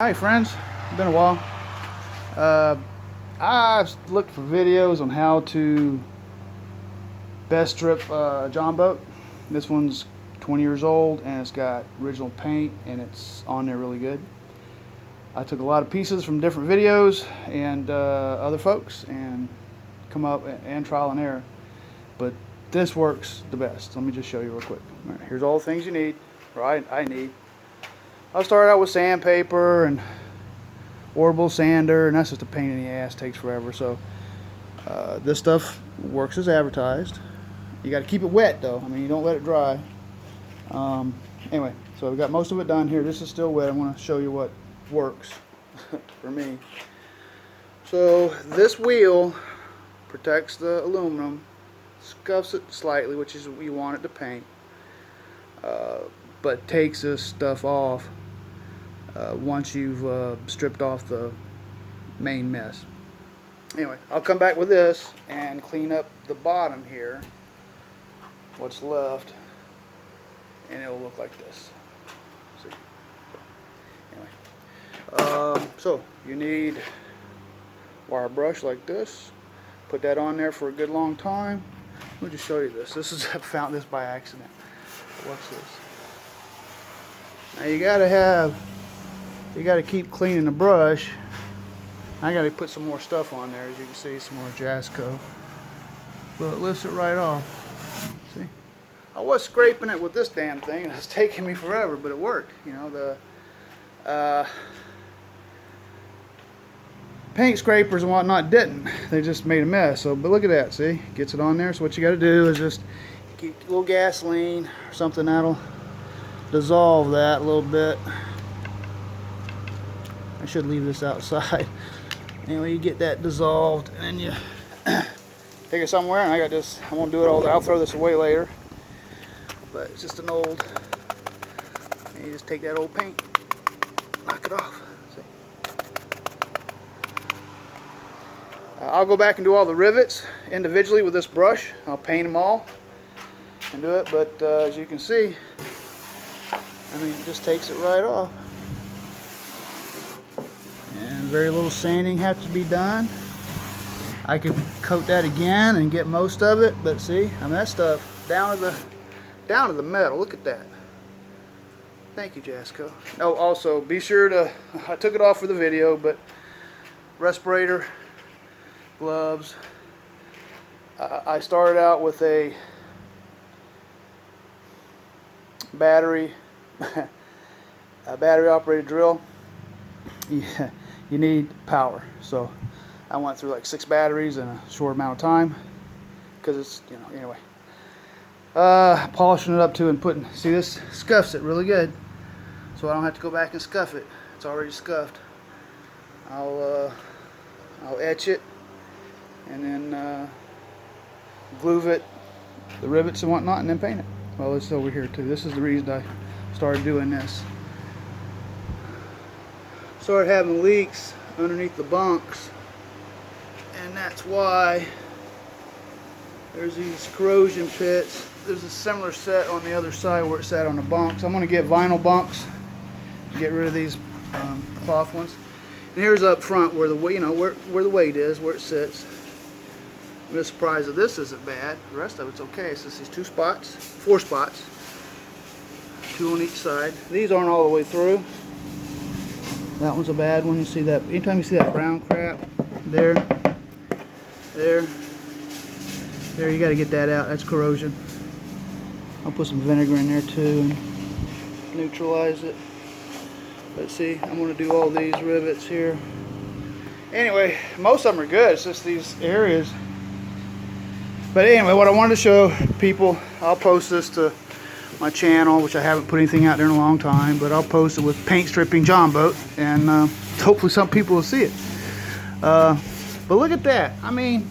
Hi friends, it's been a while. I've looked for videos on how to best strip John boat. This one's 20 years old and it's got original paint and it's on there really good. I took a lot of pieces from different videos and other folks and come up and trial and error. But this works the best. Let me just show you real quick. All right, here's all the things you need, or I need. I'll start out with sandpaper and Orbital sander, and that's just a pain in the ass, takes forever. So this stuff works as advertised. You got to keep it wet though. I mean, you don't let it dry. Anyway, so we've got most of it done here. This is still wet. I want to show you what works for me. So this wheel protects the aluminum, scuffs it slightly, which is what you want it to paint, but takes this stuff off once you've stripped off the main mess. Anyway, I'll come back with this and clean up the bottom here, what's left, and it'll look like this. See? Anyway, so you need wire brush like this. Put that on there for a good long time. Let me just show you this. This is I found this by accident. What's this? Now you gotta keep cleaning the brush. I gotta put some more stuff on there, as you can see, some more Jasco. But it lifts it right off. See? I was scraping it with this damn thing, and it's taking me forever, but it worked. You know, the paint scrapers and whatnot didn't. They just made a mess. So, but look at that, see? Gets it on there. So what you gotta do is just keep a little gasoline or something that'll dissolve that a little bit. I should leave this outside. Anyway, you get that dissolved and then you take it somewhere, and I won't do it all, I'll throw this away later. But it's just an old, and you just take that old paint, knock it off. See? I'll go back and do all the rivets individually with this brush. I'll paint them all and do it, but as you can see, I mean, it just takes it right off. And very little sanding has to be done. I could coat that again and get most of it, but see, I mean, that stuff down to the metal. Look at that. Thank you, Jasco. Oh, also be sure to, I took it off for the video, but respirator, gloves. I started out with a battery operated drill. Yeah, you need power, so I went through like 6 batteries in a short amount of time, because it's, you know, anyway, polishing it up too and putting, see, this scuffs it really good, so I don't have to go back and scuff it. It's already scuffed. I'll etch it and then glue it, the rivets and whatnot, and then paint it. Well, it's over here too. This is the reason I started doing this. Started having leaks underneath the bunks, and that's why there's these corrosion pits. There's a similar set on the other side where it sat on the bunks. I'm going to get vinyl bunks, get rid of these cloth ones. And here's up front where the, you know, where the weight is, where it sits. I'm just surprised that this isn't bad. The rest of it's okay. It's just these 4 spots, 2 on each side. These aren't all the way through. That one's a bad one. You see that? Anytime you see that brown crap, there, you got to get that out. That's corrosion. I'll put some vinegar in there too and neutralize it. But see, I'm going to do all these rivets here. Anyway, most of them are good. It's just these areas. But anyway, what I wanted to show people, I'll post this to my channel, which I haven't put anything out there in a long time, but I'll post it with paint stripping John boat, and hopefully some people will see it. But look at that. I mean,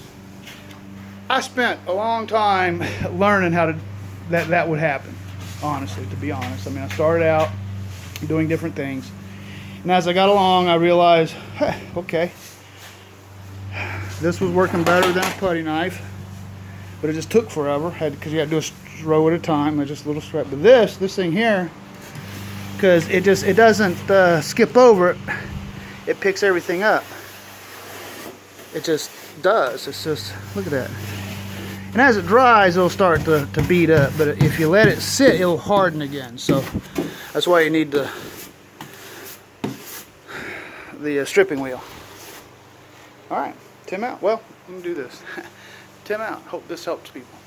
I spent a long time learning how to that would happen, honestly, to be honest. I mean, I started out doing different things, and as I got along, I realized, hey, okay, this was working better than a putty knife, but it just took forever, because you had to do a row at a time, just a little strap. But this thing here, because it doesn't skip over it. It picks everything up. It just does. It's just, look at that. And as it dries, it'll start to beat up. But if you let it sit, it'll harden again. So that's why you need the stripping wheel. All right, Tim out. Well, let me do this. Tim out. Hope this helps people.